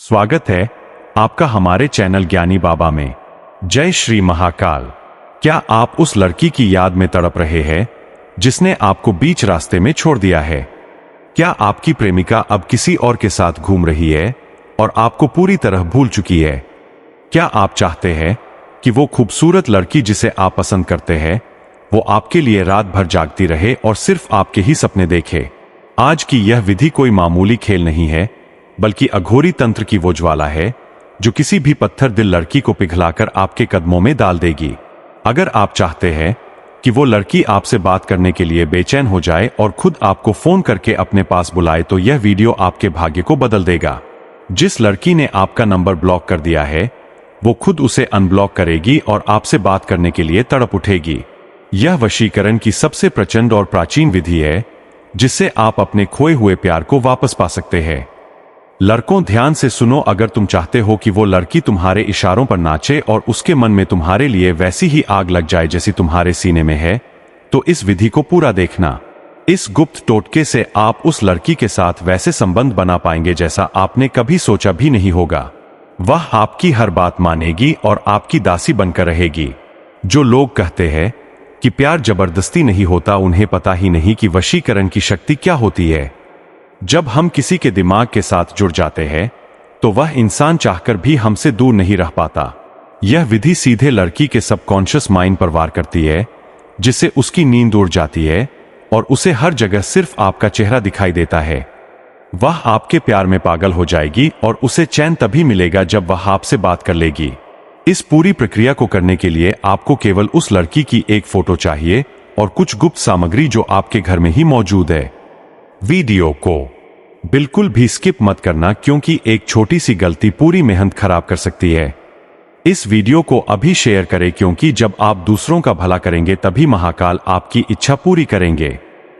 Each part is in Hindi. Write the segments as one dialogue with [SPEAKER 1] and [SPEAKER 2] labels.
[SPEAKER 1] स्वागत है आपका हमारे चैनल ज्ञानी बाबा में। जय श्री महाकाल। क्या आप उस लड़की की याद में तड़प रहे हैं जिसने आपको बीच रास्ते में छोड़ दिया है? क्या आपकी प्रेमिका अब किसी और के साथ घूम रही है और आपको पूरी तरह भूल चुकी है? क्या आप चाहते हैं कि वो खूबसूरत लड़की जिसे आप पसंद करते हैं वो आपके लिए रात भर जागती रहे और सिर्फ आपके ही सपने देखे? आज की यह विधि कोई मामूली खेल नहीं है, बल्कि अघोरी तंत्र की वो ज्वाला है जो किसी भी पत्थर दिल लड़की को पिघलाकर आपके कदमों में डाल देगी। अगर आप चाहते हैं कि वो लड़की आपसे बात करने के लिए बेचैन हो जाए और खुद आपको फोन करके अपने पास बुलाए, तो यह वीडियो आपके भाग्य को बदल देगा। जिस लड़की ने आपका नंबर ब्लॉक कर दिया है वो खुद उसे अनब्लॉक करेगी और आपसे बात करने के लिए तड़प उठेगी। यह वशीकरण की सबसे प्रचंड और प्राचीन विधि है जिससे आप अपने खोए हुए प्यार को वापस पा सकते हैं। लड़कों, ध्यान से सुनो। अगर तुम चाहते हो कि वो लड़की तुम्हारे इशारों पर नाचे और उसके मन में तुम्हारे लिए वैसी ही आग लग जाए जैसी तुम्हारे सीने में है, तो इस विधि को पूरा देखना। इस गुप्त टोटके से आप उस लड़की के साथ वैसे संबंध बना पाएंगे जैसा आपने कभी सोचा भी नहीं होगा। वह आपकी हर बात मानेगी और आपकी दासी बनकर रहेगी। जो लोग कहते हैं कि प्यार जबरदस्ती नहीं होता, उन्हें पता ही नहीं कि वशीकरण की शक्ति क्या होती है। जब हम किसी के दिमाग के साथ जुड़ जाते हैं तो वह इंसान चाहकर भी हमसे दूर नहीं रह पाता। यह विधि सीधे लड़की के सबकॉन्शियस माइंड पर वार करती है, जिससे उसकी नींद उड़ जाती है और उसे हर जगह सिर्फ आपका चेहरा दिखाई देता है। वह आपके प्यार में पागल हो जाएगी और उसे चैन तभी मिलेगा जब वह आपसे बात कर लेगी। इस पूरी प्रक्रिया को करने के लिए आपको केवल उस लड़की की एक फोटो चाहिए और कुछ गुप्त सामग्री जो आपके घर में ही मौजूद है। वीडियो को बिल्कुल भी स्किप मत करना, क्योंकि एक छोटी सी गलती पूरी मेहनत खराब कर सकती है। इस वीडियो को अभी शेयर करें, क्योंकि जब आप दूसरों का भला करेंगे तभी महाकाल आपकी इच्छा पूरी करेंगे।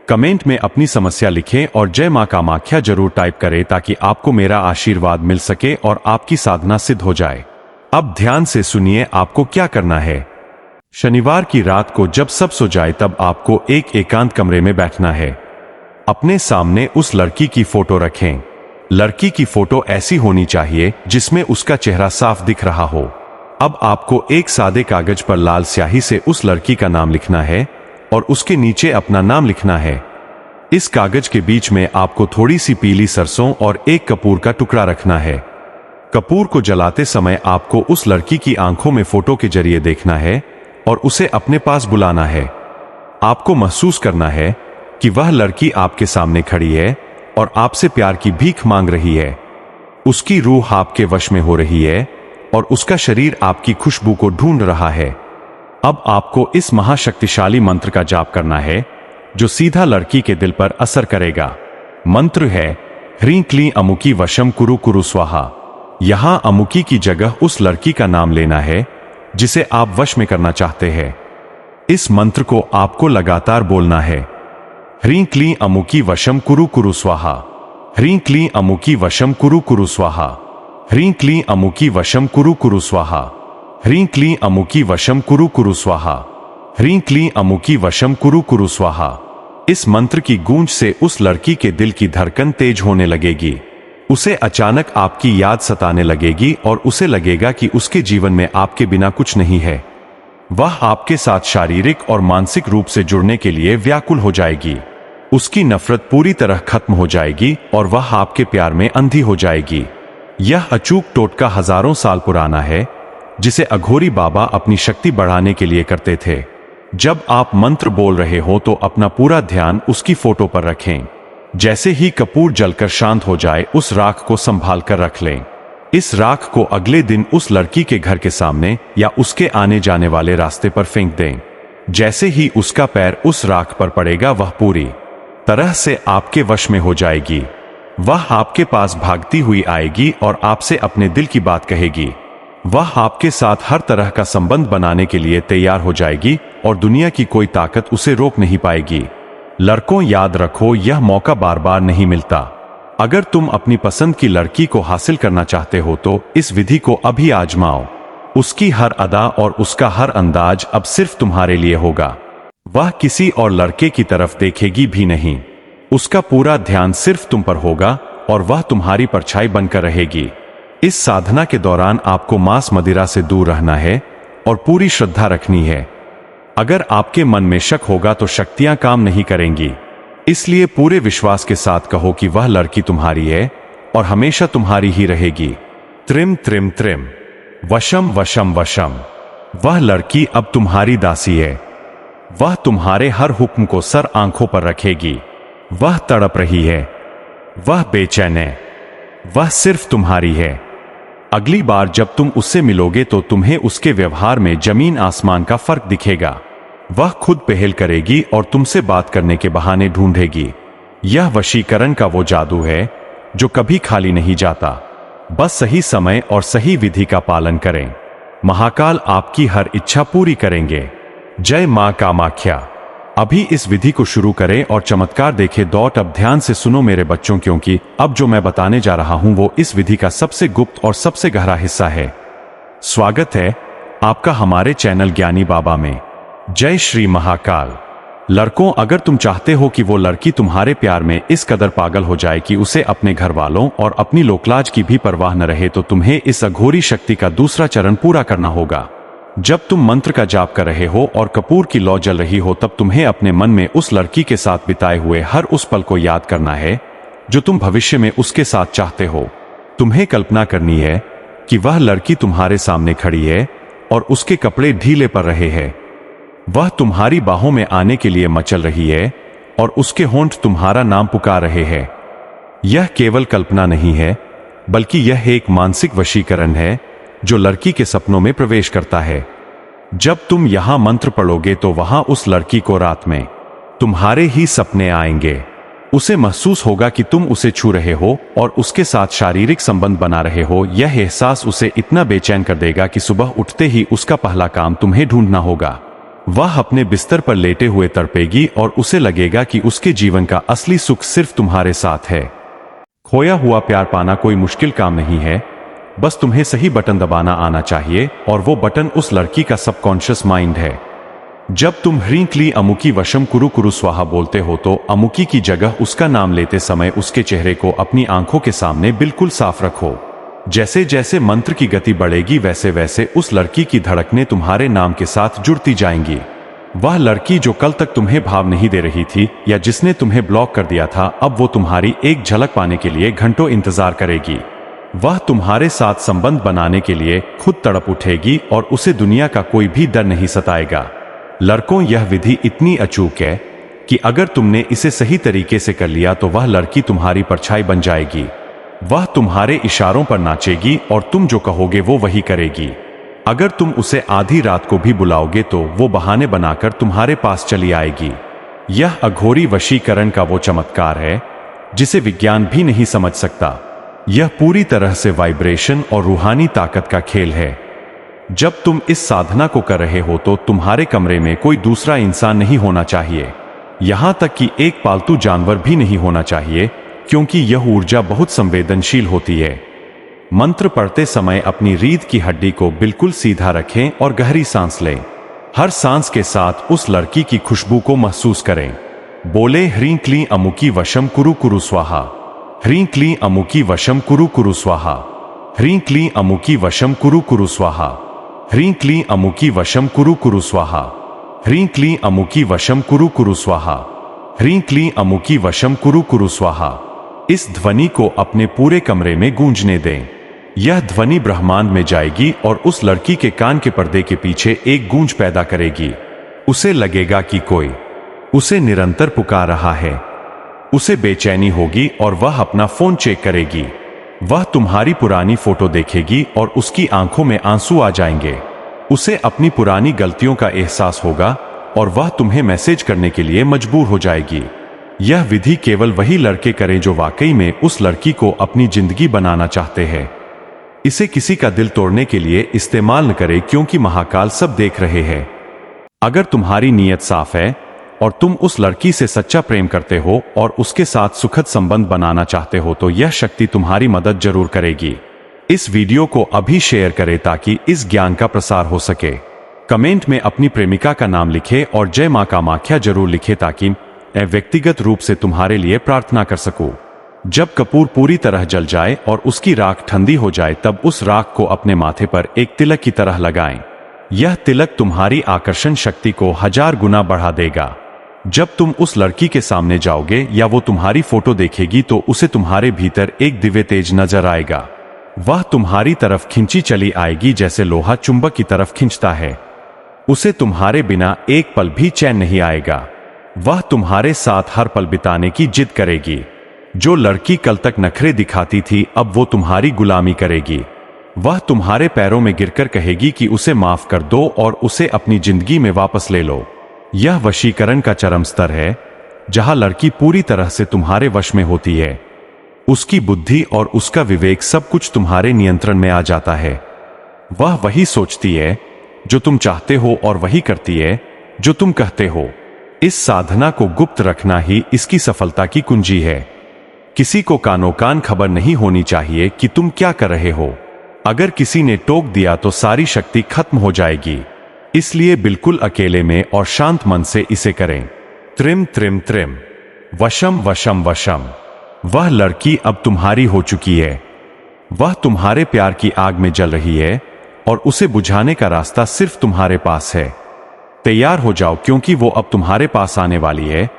[SPEAKER 1] कमेंट में अपनी समस्या लिखें और जय मां कामाख्या जरूर टाइप करें ताकि आपको मेरा आशीर्वाद मिल सके और आपकी साधना सिद्ध हो जाए। अब ध्यान से सुनिए आपको क्या करना है। शनिवार की रात को जब सब सो जाए तब आपको एक एकांत कमरे में बैठना है। अपने सामने उस लड़की की फोटो रखें। लड़की की फोटो ऐसी होनी चाहिए जिसमें उसका चेहरा साफ दिख रहा हो। अब आपको एक सादे कागज पर लाल स्याही से उस लड़की का नाम लिखना है और उसके नीचे अपना नाम लिखना है। इस कागज के बीच में आपको थोड़ी सी पीली सरसों और एक कपूर का टुकड़ा रखना है। कपूर को जलाते समय आपको उस लड़की की आंखों में फोटो के जरिए देखना है और उसे अपने पास बुलाना है। आपको महसूस करना है कि वह लड़की आपके सामने खड़ी है और आपसे प्यार की भीख मांग रही है। उसकी रूह आपके वश में हो रही है और उसका शरीर आपकी खुशबू को ढूंढ रहा है। अब आपको इस महाशक्तिशाली मंत्र का जाप करना है जो सीधा लड़की के दिल पर असर करेगा। मंत्र है ह्रीं क्लीं अमुकी वशम कुरु कुरु स्वाहा। यहां अमुकी की जगह उस लड़की का नाम लेना है जिसे आप वश में करना चाहते हैं। इस मंत्र को आपको लगातार बोलना है। ह्रीं क्लीं अमुकी वशम कुरु कुरु स्वाहा। ह्रीं क्लीं अमुकी वशम कुरु कुरु स्वाहा। ह्रीं क्लीं अमुकी वशम कुरु कुरु स्वाहा। ह्रीं क्लीं अमुकी वशम कुरु कुरु स्वाहा। ह्रीं क्लीं अमुकी वशम कुरु कुरु स्वाहा। इस मंत्र की गूंज से उस लड़की के दिल की धड़कन तेज होने लगेगी। उसे अचानक आपकी याद सताने लगेगी और उसे लगेगा कि उसके जीवन में आपके बिना कुछ नहीं है। वह आपके साथ शारीरिक और मानसिक रूप से जुड़ने के लिए व्याकुल हो जाएगी। उसकी नफरत पूरी तरह खत्म हो जाएगी और वह आपके प्यार में अंधी हो जाएगी। यह अचूक टोटका हजारों साल पुराना है जिसे अघोरी बाबा अपनी शक्ति बढ़ाने के लिए करते थे। जब आप मंत्र बोल रहे हो तो अपना पूरा ध्यान उसकी फोटो पर रखें। जैसे ही कपूर जलकर शांत हो जाए उस राख को संभाल कर रख लें। इस राख को अगले दिन उस लड़की के घर के सामने या उसके आने जाने वाले रास्ते पर फेंक दें। जैसे ही उसका पैर उस राख पर पड़ेगा वह पूरी तरह से आपके वश में हो जाएगी। वह आपके पास भागती हुई आएगी और आपसे अपने दिल की बात कहेगी। वह आपके साथ हर तरह का संबंध बनाने के लिए तैयार हो जाएगी और दुनिया की कोई ताकत उसे रोक नहीं पाएगी। लड़कों, याद रखो, यह मौका बार बार नहीं मिलता। अगर तुम अपनी पसंद की लड़की को हासिल करना चाहते हो तो इस विधि को अभी आजमाओ। उसकी हर अदा और उसका हर अंदाज अब सिर्फ तुम्हारे लिए होगा। वह किसी और लड़के की तरफ देखेगी भी नहीं। उसका पूरा ध्यान सिर्फ तुम पर होगा और वह तुम्हारी परछाई बनकर रहेगी। इस साधना के दौरान आपको मांस मदिरा से दूर रहना है और पूरी श्रद्धा रखनी है। अगर आपके मन में शक होगा तो शक्तियां काम नहीं करेंगी, इसलिए पूरे विश्वास के साथ कहो कि वह लड़की तुम्हारी है और हमेशा तुम्हारी ही रहेगी। त्रिम त्रिम त्रिम, वशम वशम वशम। वह लड़की अब तुम्हारी दासी है। वह तुम्हारे हर हुक्म को सर आंखों पर रखेगी। वह तड़प रही है, वह बेचैन है, वह सिर्फ तुम्हारी है। अगली बार जब तुम उससे मिलोगे तो तुम्हें उसके व्यवहार में जमीन आसमान का फर्क दिखेगा। वह खुद पहल करेगी और तुमसे बात करने के बहाने ढूंढेगी। यह वशीकरण का वो जादू है जो कभी खाली नहीं जाता। बस सही समय और सही विधि का पालन करें। महाकाल आपकी हर इच्छा पूरी करेंगे। जय मां कामाख्या। अभी इस विधि को शुरू करें और चमत्कार देखें। अब ध्यान से सुनो मेरे बच्चों, क्योंकि अब जो मैं बताने जा रहा हूं वो इस विधि का सबसे गुप्त और सबसे गहरा हिस्सा है। स्वागत है आपका हमारे चैनल ज्ञानी बाबा में। जय श्री महाकाल। लड़कों, अगर तुम चाहते हो कि वो लड़की तुम्हारे प्यार में इस कदर पागल हो जाए कि उसे अपने घर वालों और अपनी लोकलाज की भी परवाह न रहे, तो तुम्हें इस अघोरी शक्ति का दूसरा चरण पूरा करना होगा। जब तुम मंत्र का जाप कर रहे हो और कपूर की लौ जल रही हो, तब तुम्हें अपने मन में उस लड़की के साथ बिताए हुए हर उस पल को याद करना है जो तुम भविष्य में उसके साथ चाहते हो। तुम्हें कल्पना करनी है कि वह लड़की तुम्हारे सामने खड़ी है और उसके कपड़े ढीले पड़ रहे हैं। वह तुम्हारी बाहों में आने के लिए मचल रही है और उसके होंठ तुम्हारा नाम पुकार रहे हैं। यह केवल कल्पना नहीं है, बल्कि यह एक मानसिक वशीकरण है जो लड़की के सपनों में प्रवेश करता है। जब तुम यहां मंत्र पढ़ोगे तो वहां उस लड़की को रात में तुम्हारे ही सपने आएंगे। उसे महसूस होगा कि तुम उसे छू रहे हो और उसके साथ शारीरिक संबंध बना रहे हो। यह एहसास उसे इतना बेचैन कर देगा कि सुबह उठते ही उसका पहला काम तुम्हें ढूंढना होगा। वह अपने बिस्तर पर लेटे हुए तड़पेगी और उसे लगेगा कि उसके जीवन का असली सुख सिर्फ तुम्हारे साथ है। खोया हुआ प्यार पाना कोई मुश्किल काम नहीं है, बस तुम्हें सही बटन दबाना आना चाहिए, और वो बटन उस लड़की का सबकॉन्शियस माइंड है। जब तुम ह्रीं क्लीं अमुकी वशम कुरु कुरु स्वाहा बोलते हो तो अमुकी की जगह उसका नाम लेते समय उसके चेहरे को अपनी आंखों के सामने बिल्कुल साफ रखो। जैसे जैसे मंत्र की गति बढ़ेगी वैसे वैसे उस लड़की की धड़कनें तुम्हारे नाम के साथ जुड़ती जाएंगी। वह लड़की जो कल तक तुम्हें भाव नहीं दे रही थी या जिसने तुम्हें ब्लॉक कर दिया था, अब वो तुम्हारी एक झलक पाने के लिए घंटों इंतजार करेगी। वह तुम्हारे साथ संबंध बनाने के लिए खुद तड़प उठेगी और उसे दुनिया का कोई भी डर नहीं सताएगा। लड़कों, यह विधि इतनी अचूक है कि अगर तुमने इसे सही तरीके से कर लिया तो वह लड़की तुम्हारी परछाई बन जाएगी। वह तुम्हारे इशारों पर नाचेगी और तुम जो कहोगे वो वही करेगी। अगर तुम उसे आधी रात को भी बुलाओगे तो वो बहाने बनाकर तुम्हारे पास चली आएगी। यह अघोरी वशीकरण का वो चमत्कार है जिसे विज्ञान भी नहीं समझ सकता। यह पूरी तरह से वाइब्रेशन और रूहानी ताकत का खेल है। जब तुम इस साधना को कर रहे हो तो तुम्हारे कमरे में कोई दूसरा इंसान नहीं होना चाहिए, यहां तक कि एक पालतू जानवर भी नहीं होना चाहिए, क्योंकि यह ऊर्जा बहुत संवेदनशील होती है। मंत्र पढ़ते समय अपनी रीढ़ की हड्डी को बिल्कुल सीधा रखें और गहरी सांस लें। हर सांस के साथ उस लड़की की खुशबू को महसूस करें। बोले ह्रीं क्लीं अमुकी वशम कुरु कुरु स्वाहा। ह्रीं क्लीं अमुकी वशम कुरु कुरु स्वाहा। ह्रीं क्लीं अमुकी वशम कुरु कुरु स्वाहा। ह्रीं क्लीं अमुकी वशम कुरु कुरु स्वाहा। ह्रीं क्लीं अमुकी वशम कुरु कुरु स्वाहा। ह्रीं क्लीं अमुकी वशम कुरु कुरु स्वाहा। इस ध्वनि को अपने पूरे कमरे में गूंजने दें। यह ध्वनि ब्रह्मांड में जाएगी और उस लड़की के कान के पर्दे के पीछे एक गूंज पैदा करेगी। उसे लगेगा कि कोई उसे निरंतर पुकार रहा है। उसे बेचैनी होगी और वह अपना फोन चेक करेगी। वह तुम्हारी पुरानी फोटो देखेगी और उसकी आंखों में आंसू आ जाएंगे। उसे अपनी पुरानी गलतियों का एहसास होगा और वह तुम्हें मैसेज करने के लिए मजबूर हो जाएगी। यह विधि केवल वही लड़के करें जो वाकई में उस लड़की को अपनी जिंदगी बनाना चाहते हैं। इसे किसी का दिल तोड़ने के लिए इस्तेमाल न करें, क्योंकि महाकाल सब देख रहे हैं। अगर तुम्हारी नीयत साफ है और तुम उस लड़की से सच्चा प्रेम करते हो और उसके साथ सुखद संबंध बनाना चाहते हो तो यह शक्ति तुम्हारी मदद जरूर करेगी। इस वीडियो को अभी शेयर करें ताकि इस ज्ञान का प्रसार हो सके। कमेंट में अपनी प्रेमिका का नाम लिखें और जय मां कामाख्या जरूर लिखें ताकि मैं व्यक्तिगत रूप से तुम्हारे लिए प्रार्थना कर सकूं। जब कपूर पूरी तरह जल जाए और उसकी राख ठंडी हो जाए तब उस राख को अपने माथे पर एक तिलक की तरह लगाएं। यह तिलक तुम्हारी आकर्षण शक्ति को 1000 गुना बढ़ा देगा। जब तुम उस लड़की के सामने जाओगे या वो तुम्हारी फोटो देखेगी तो उसे तुम्हारे भीतर एक दिव्य तेज नजर आएगा। वह तुम्हारी तरफ खिंची चली आएगी जैसे लोहा चुंबक की तरफ खिंचता है। उसे तुम्हारे बिना एक पल भी चैन नहीं आएगा। वह तुम्हारे साथ हर पल बिताने की जिद करेगी। जो लड़की कल तक नखरे दिखाती थी अब वो तुम्हारी गुलामी करेगी। वह तुम्हारे पैरों में गिरकर कहेगी कि उसे माफ कर दो और उसे अपनी जिंदगी में वापस ले लो। यह वशीकरण का चरम स्तर है, जहां लड़की पूरी तरह से तुम्हारे वश में होती है। उसकी बुद्धि और उसका विवेक सब कुछ तुम्हारे नियंत्रण में आ जाता है। वह वही सोचती है जो तुम चाहते हो और वही करती है जो तुम कहते हो। इस साधना को गुप्त रखना ही इसकी सफलता की कुंजी है। किसी को कानो कान खबर नहीं होनी चाहिए कि तुम क्या कर रहे हो। अगर किसी ने टोक दिया तो सारी शक्ति खत्म हो जाएगी। इसलिए बिल्कुल अकेले में और शांत मन से इसे करें। त्रिम त्रिम त्रिम, वशम वशम वशम। वह लड़की अब तुम्हारी हो चुकी है। वह तुम्हारे प्यार की आग में जल रही है और उसे बुझाने का रास्ता सिर्फ तुम्हारे पास है। तैयार हो जाओ क्योंकि वो अब तुम्हारे पास आने वाली है।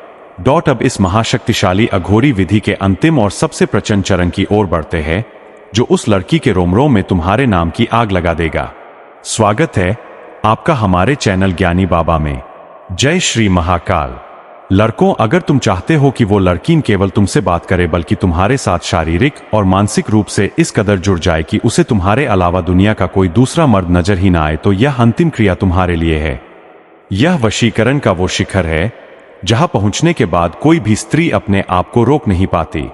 [SPEAKER 1] अब इस महाशक्तिशाली अघोरी विधि के अंतिम और सबसे प्रचंड चरण की ओर बढ़ते हैं, जो उस लड़की के रोम-रोम में तुम्हारे नाम की आग लगा देगा। स्वागत है आपका हमारे चैनल ज्ञानी बाबा में। जय श्री महाकाल। लड़कों, अगर तुम चाहते हो कि वो लड़की न केवल तुमसे बात करे बल्कि तुम्हारे साथ शारीरिक और मानसिक रूप से इस कदर जुड़ जाए कि उसे तुम्हारे अलावा दुनिया का कोई दूसरा मर्द नजर ही ना आए, तो यह अंतिम क्रिया तुम्हारे लिए है। यह वशीकरण का वो शिखर है जहां पहुंचने के बाद कोई भी स्त्री अपने आप को रोक नहीं पाती।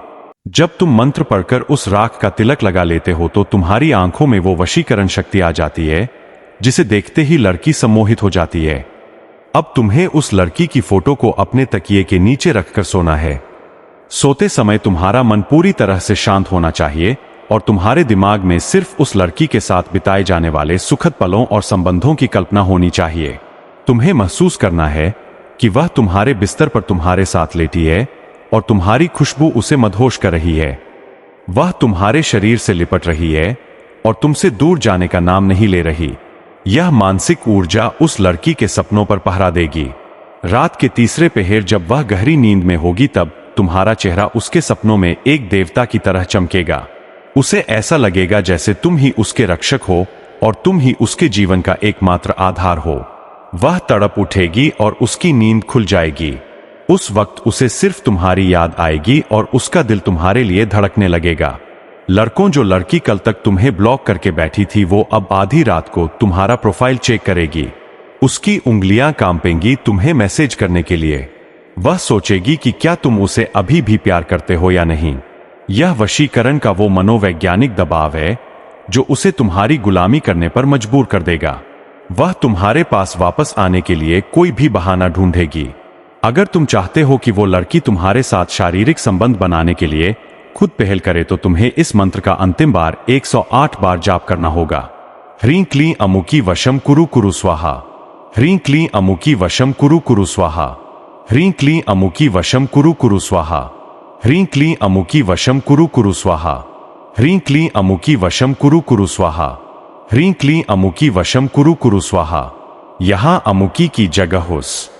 [SPEAKER 1] जब तुम मंत्र पढ़कर उस राख का तिलक लगा लेते हो तो तुम्हारी आंखों में वो वशीकरण शक्ति आ जाती है जिसे देखते ही लड़की सम्मोहित हो जाती है। अब तुम्हें उस लड़की की फोटो को अपने तकिए के नीचे रखकर सोना है। सोते समय तुम्हारा मन पूरी तरह से शांत होना चाहिए और तुम्हारे दिमाग में सिर्फ उस लड़की के साथ बिताए जाने वाले सुखद पलों और संबंधों की कल्पना होनी चाहिए। तुम्हें महसूस करना है कि वह तुम्हारे बिस्तर पर तुम्हारे साथ लेटी है और तुम्हारी खुशबू उसे मदहोश कर रही है। वह तुम्हारे शरीर से लिपट रही है और तुमसे दूर जाने का नाम नहीं ले रही। यह मानसिक ऊर्जा उस लड़की के सपनों पर पहरा देगी। रात के तीसरे पहर जब वह गहरी नींद में होगी तब तुम्हारा चेहरा उसके सपनों में एक देवता की तरह चमकेगा। उसे ऐसा लगेगा जैसे तुम ही उसके रक्षक हो और तुम ही उसके जीवन का एकमात्र आधार हो। वह तड़प उठेगी और उसकी नींद खुल जाएगी। उस वक्त उसे सिर्फ तुम्हारी याद आएगी और उसका दिल तुम्हारे लिए धड़कने लगेगा। लड़कों, जो लड़की कल तक तुम्हें ब्लॉक करके बैठी थी वो अब आधी रात को तुम्हारा प्रोफाइल चेक करेगी। उसकी उंगलियां कांपेंगी तुम्हें मैसेज करने के लिए। वह सोचेगी कि क्या तुम उसे अभी भी प्यार करते हो या नहीं। यह वशीकरण का वो मनोवैज्ञानिक दबाव है जो उसे तुम्हारी गुलामी करने पर मजबूर कर देगा। वह तुम्हारे पास वापस आने के लिए कोई भी बहाना ढूंढेगी। अगर तुम चाहते हो कि वो लड़की तुम्हारे साथ शारीरिक संबंध बनाने के लिए खुद पहल करे तो तुम्हें इस मंत्र का अंतिम बार 108 बार जाप करना होगा। ह्रीं क्लीं अमुकी वशम कुरु कुरु स्वाहा। ह्रीं क्लीं अमुकी वशम कुरु कुरु स्वाहा। ह्रीं क्लीं अमुकी वशम कुरु कुरु स्वाहा। ह्रीं क्लीं अमुकी वशम कुरु कुरु स्वाहा। ह्रीं क्लीं अमुकी वशम कुरु कुरु स्वाहा। ह्रीं क्लीं अमुकी वशम कुरु कुरु स्वाहा। यहां अमुकी की जगह उस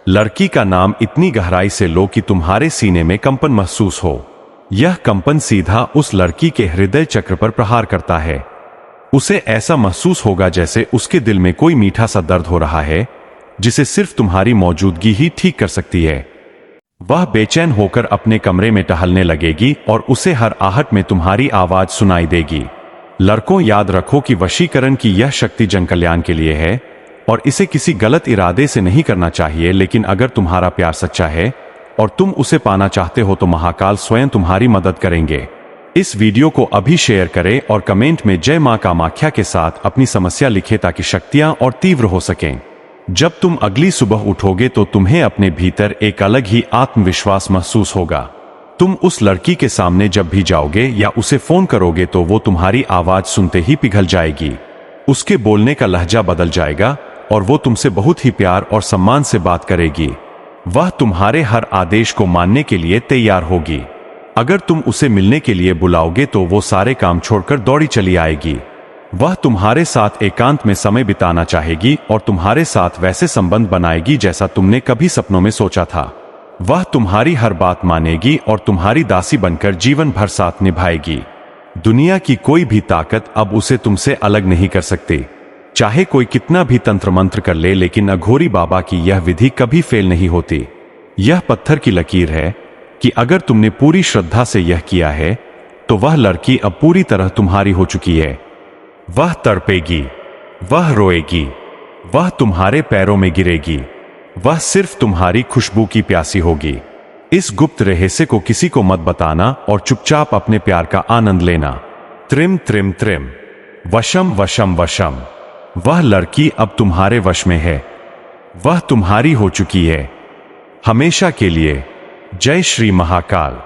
[SPEAKER 1] लड़की का नाम इतनी गहराई से लो कि तुम्हारे सीने में कंपन महसूस हो। यह कंपन सीधा उस लड़की के हृदय चक्र पर प्रहार करता है। उसे ऐसा महसूस होगा जैसे उसके दिल में कोई मीठा सा दर्द हो रहा है जिसे सिर्फ तुम्हारी मौजूदगी ही ठीक कर सकती है। वह बेचैन होकर अपने कमरे में टहलने लगेगी और उसे हर आहट में तुम्हारी आवाज सुनाई देगी। लड़कों, याद रखो कि वशीकरण की यह शक्ति जन कल्याण के लिए है और इसे किसी गलत इरादे से नहीं करना चाहिए। लेकिन अगर तुम्हारा प्यार सच्चा है और तुम उसे पाना चाहते हो तो महाकाल स्वयं तुम्हारी मदद करेंगे। इस वीडियो को अभी शेयर करें और कमेंट में जय मां कामाख्या के साथ अपनी समस्या लिखें ताकि शक्तियां और तीव्र हो सकें। जब तुम अगली सुबह उठोगे तो तुम्हें अपने भीतर एक अलग ही आत्मविश्वास महसूस होगा। तुम उस लड़की के सामने जब भी जाओगे या उसे फोन करोगे तो वो तुम्हारी आवाज सुनते ही पिघल जाएगी। उसके बोलने का लहजा बदल जाएगा और वो तुमसे बहुत ही प्यार और सम्मान से बात करेगी। वह तुम्हारे हर आदेश को मानने के लिए तैयार होगी। अगर तुम उसे मिलने के लिए बुलाओगे तो वो सारे काम छोड़कर दौड़ी चली आएगी। वह तुम्हारे साथ एकांत में समय बिताना चाहेगी और तुम्हारे साथ वैसे संबंध बनाएगी जैसा तुमने कभी सपनों में सोचा था। वह तुम्हारी हर बात मानेगी और तुम्हारी दासी बनकर जीवन भर साथ निभाएगी। दुनिया की कोई भी ताकत अब उसे तुमसे अलग नहीं कर सकती। चाहे कोई कितना भी तंत्र मंत्र कर ले, लेकिन अघोरी बाबा की यह विधि कभी फेल नहीं होती। यह पत्थर की लकीर है कि अगर तुमने पूरी श्रद्धा से यह किया है तो वह लड़की अब पूरी तरह तुम्हारी हो चुकी है। वह तड़पेगी, वह रोएगी, वह तुम्हारे पैरों में गिरेगी, वह सिर्फ तुम्हारी खुशबू की प्यासी होगी। इस गुप्त रहस्य को किसी को मत बताना और चुपचाप अपने प्यार का आनंद लेना। त्रिम त्रिम त्रिम, वशम वशम वशम। वह लड़की अब तुम्हारे वश में है। वह तुम्हारी हो चुकी है हमेशा के लिए। जय श्री महाकाल।